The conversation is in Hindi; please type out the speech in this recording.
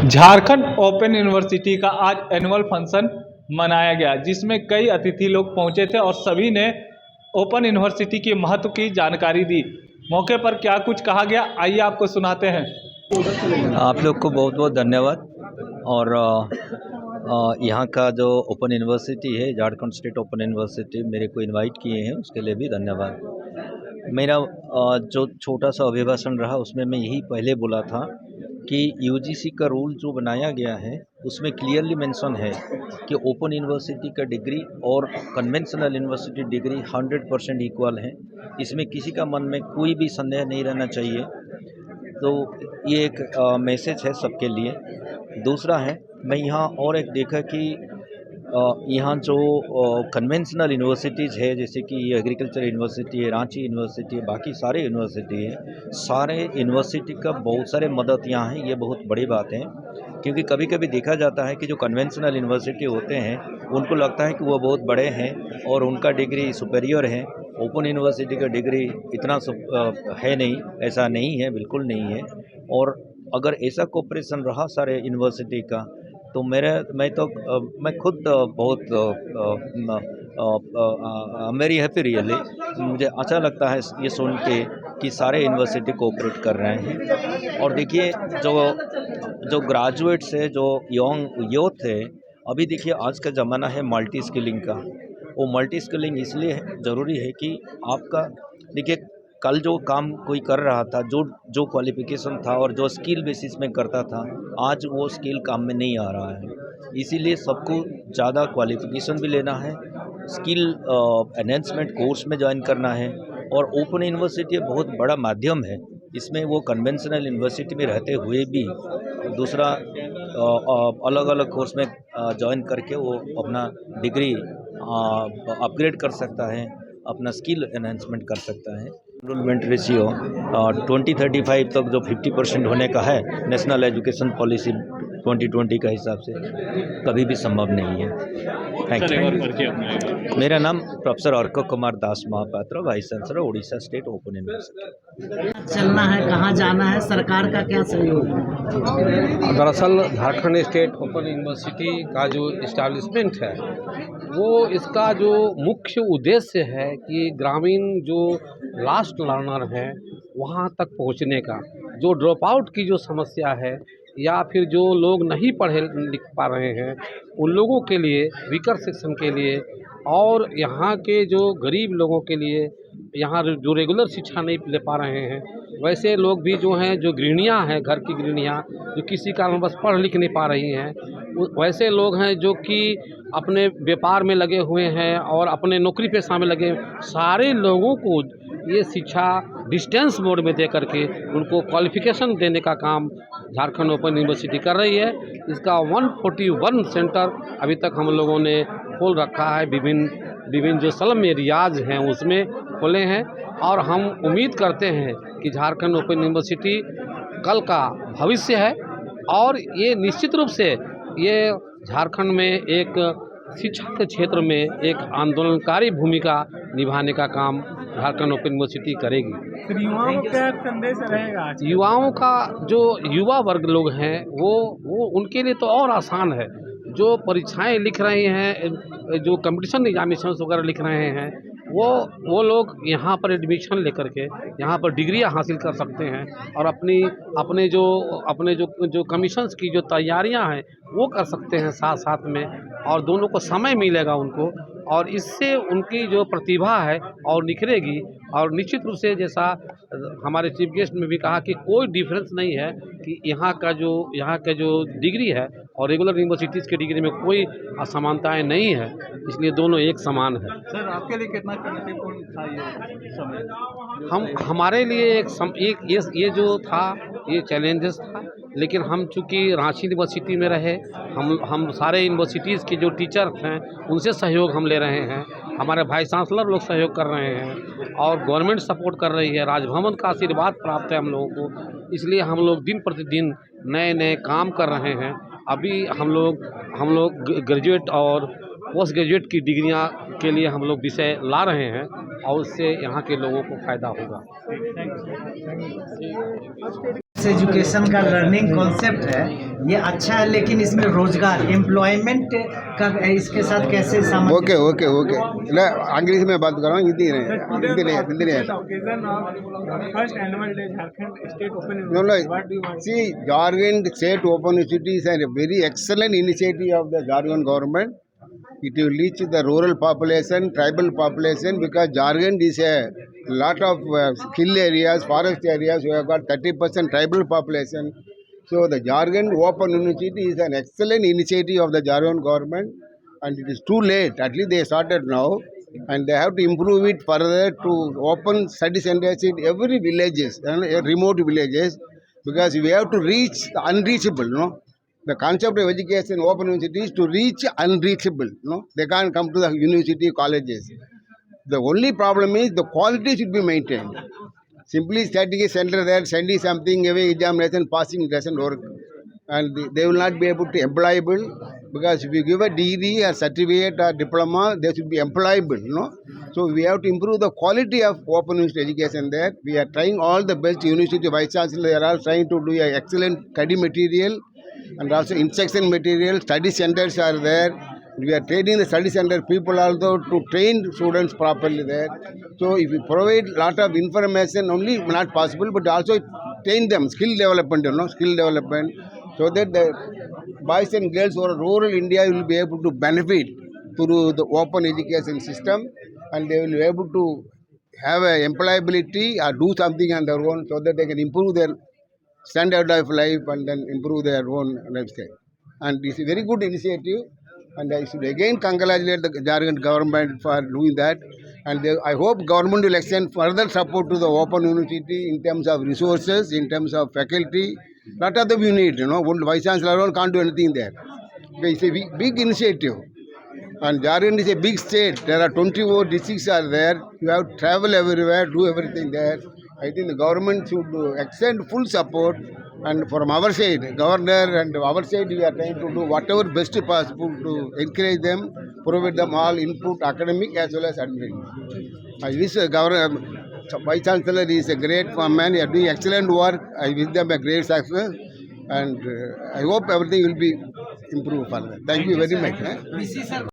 झारखंड ओपन यूनिवर्सिटी का आज एनुअल फंक्शन मनाया गया, जिसमें कई अतिथि लोग पहुंचे थे और सभी ने ओपन यूनिवर्सिटी के महत्व की जानकारी दी। मौके पर क्या कुछ कहा गया, आइए आपको सुनाते हैं। आप लोग को बहुत बहुत धन्यवाद। और यहाँ का जो ओपन यूनिवर्सिटी है, झारखंड स्टेट ओपन यूनिवर्सिटी, मेरे को इनवाइट किए हैं, उसके लिए भी धन्यवाद। मेरा जो छोटा सा अभिभाषण रहा, उसमें मैं यही पहले बोला था कि यूजीसी का रूल जो बनाया गया है उसमें क्लियरली मेंशन है कि ओपन यूनिवर्सिटी का डिग्री और कन्वेंशनल यूनिवर्सिटी डिग्री 100% इक्वल है। इसमें किसी का मन में कोई भी संदेह नहीं रहना चाहिए। तो ये एक मैसेज है सबके लिए। दूसरा है, मैं यहाँ और एक देखा कि यहाँ जो कन्वेंशनल यूनिवर्सिटीज़ है, जैसे कि एग्रीकल्चर यूनिवर्सिटी है, रांची यूनिवर्सिटी है, बाकी सारे यूनिवर्सिटी है, सारे यूनिवर्सिटी का बहुत सारे मदद यहाँ है। ये बहुत बड़ी बात है, क्योंकि कभी कभी देखा जाता है कि जो कन्वेंशनल यूनिवर्सिटी होते हैं उनको लगता है कि वो बहुत बड़े हैं और उनका डिग्री सुपेरियर है। ओपन यूनिवर्सिटी का डिग्री इतना है नहीं, ऐसा नहीं है, बिल्कुल नहीं है। और अगर ऐसा कोऑपरेशन रहा सारे यूनिवर्सिटी का, तो मैं खुद बहुत वेरी हैप्पी रियली। मुझे अच्छा लगता है ये सुन के कि सारे यूनिवर्सिटी कोऑपरेट कर रहे हैं। और देखिए, जो ग्रेजुएट्स है, जो यंग यूथ है, अभी देखिए आज का ज़माना है मल्टी स्किलिंग का। वो मल्टी स्किलिंग इसलिए ज़रूरी है कि आपका, देखिए, कल जो काम कोई कर रहा था, जो जो क्वालिफिकेशन था और जो स्किल बेसिस में करता था, आज वो स्किल काम में नहीं आ रहा है। इसीलिए सबको ज़्यादा क्वालिफिकेशन भी लेना है, स्किल एनहेंसमेंट कोर्स में ज्वाइन करना है। और ओपन यूनिवर्सिटी बहुत बड़ा माध्यम है। इसमें वो कन्वेंशनल यूनिवर्सिटी में रहते हुए भी दूसरा अलग अलग कोर्स में ज्वाइन करके वो अपना डिग्री अपग्रेड कर सकता है, अपना स्किल एनहेंसमेंट कर सकता है। एनरोलमेंट रेशियो 2035 तक जो 50% होने का है, नेशनल एजुकेशन पॉलिसी 2020 का हिसाब से कभी भी संभव नहीं है। Thank you. मेरा नाम professor Arka Kumar Das Mahapatra, vice chancellor, Orissa state open university. चलना है, कहाँ जाना है, सरकार का क्या सहयोग है? दरअसल झारखंड स्टेट ओपन यूनिवर्सिटी का जो इस्टेब्लिशमेंट है, वो इसका जो मुख्य उद्देश्य है कि ग्रामीण जो लास्ट लर्नर हैं वहाँ तक पहुँचने का, जो ड्रॉप आउट की जो समस्या है या फिर जो लोग नहीं पढ़े लिख पा रहे हैं, उन लोगों के लिए, वीकर सेक्शन के लिए, और यहाँ के जो गरीब लोगों के लिए, यहाँ जो रेगुलर शिक्षा नहीं ले पा रहे हैं, वैसे लोग भी जो हैं, जो गृहिणियाँ हैं, घर की गृहिणियाँ जो किसी कारणवश पढ़ लिख नहीं पा रही हैं, वैसे लोग हैं जो कि अपने व्यापार में लगे हुए हैं और अपने नौकरी पेशा में लगे, सारे लोगों को ये शिक्षा डिस्टेंस मोड में दे करके उनको क्वालिफिकेशन देने का काम झारखंड ओपन यूनिवर्सिटी कर रही है। इसका 141 सेंटर अभी तक हम लोगों ने खोल रखा है, विभिन्न जो स्लम एरियाज हैं उसमें खोले हैं। और हम उम्मीद करते हैं कि झारखंड ओपन यूनिवर्सिटी कल का भविष्य है, और ये निश्चित रूप से ये झारखंड में एक शिक्षा के क्षेत्र में एक आंदोलनकारी भूमिका निभाने का काम झारखंड ओपन यूनिवर्सिटी करेगी। युवाओं को क्या संदेश रहेगा? युवाओं का, जो युवा वर्ग लोग हैं, वो उनके लिए तो और आसान है। जो परीक्षाएं लिख रहे हैं, जो कंपटीशन एग्जामिनेशन वगैरह लिख रहे हैं, वो लोग यहाँ पर एडमिशन लेकर के यहाँ पर डिग्रियाँ हासिल कर सकते हैं और अपने जो कमीशंस की जो तैयारियां हैं वो कर सकते हैं साथ साथ में, और दोनों को समय मिलेगा उनको, और इससे उनकी जो प्रतिभा है और निखरेगी। और निश्चित रूप से, जैसा हमारे चीफ गेस्ट ने भी कहा, कि कोई डिफरेंस नहीं है कि यहाँ का जो डिग्री है और रेगुलर यूनिवर्सिटीज़ के डिग्री में कोई असमानताएं नहीं है, इसलिए दोनों एक समान है। सर, आपके लिए कितना चुनौतीपूर्ण था ये समय? हमारे लिए ये जो था, ये चैलेंजेस था, लेकिन हम चूँकि रांची यूनिवर्सिटी में रहे, हम सारे यूनिवर्सिटीज़ के जो टीचर्स हैं उनसे सहयोग हम ले रहे हैं, हमारे वाइस चांसलर लोग सहयोग कर रहे हैं, और गवर्नमेंट सपोर्ट कर रही है, राजभवन का आशीर्वाद प्राप्त है हम लोगों को। इसलिए हम लोग दिन प्रतिदिन नए नए काम कर रहे हैं। अभी हम लोग ग्रेजुएट और पोस्ट ग्रेजुएट की डिग्रियां के लिए हम लोग विषय ला रहे हैं, और उससे यहाँ के लोगों को फ़ायदा होगा। डिस्टेंस एजुकेशन का लर्निंग कॉन्सेप्ट है, ये अच्छा है, लेकिन इसमें रोजगार एम्प्लॉयमेंट का इसके साथ कैसे सामंजस्य? ओके ओके ओके मैं अंग्रेजी में बात कर रहा हूँ, हिंदी नहीं हिंदी नहीं First annual day Jharkhand State Open No, no. University. What do you want? See, Jharkhand State Open University is a very excellent initiative of the Jharkhand government. It will reach the rural population, tribal population, because Jharkhand is a lot of hill areas, forest areas. We have got 30% tribal population. So the Jharkhand Open University is an excellent initiative of the Jharkhand government, and it is too late. At least they started now, and they have to improve it further to open study centers in every villages and remote villages, because we have to reach the unreachable. No, the concept of education open university is to reach unreachable. No, they can't come to the university colleges. The only problem is the quality should be maintained. Simply static a center there, sending something away, examination, passing doesn't work. And they will not be able to employable, because if you give a degree or certificate or diploma, they should be employable, no? So we have to improve the quality of open university education there. We are trying all the best. University vice chancellor, they are all trying to do an excellent study material and also instruction material. Study centers are there. We are training the study center people also to train students properly there. So if we provide lot of information, only not possible, but also train them, skill development, skill development, so that the boys and girls or rural India will be able to benefit through the open education system, and they will be able to have a employability or do something on their own, so that they can improve their standard of life and then improve their own lifestyle. And this is a very good initiative, and I should again congratulate the Jharkhand government for doing that. And I hope government will extend further support to the Open University in terms of resources, in terms of faculty. Lot of them you need, One vice chancellor alone can't do anything there. It's a big initiative. And Jharkhand is a big state. There are 24 districts are there. You have to travel everywhere, do everything there. I think the government should extend full support. And from our side, governor and our side, we are trying to do whatever best possible to encourage them, provide them all input, academic as well as administrative. I wish the governor, vice chancellor is a great man. He is doing excellent work. I wish them a great success, and I hope everything will be improved further. Thank you very much. VC sir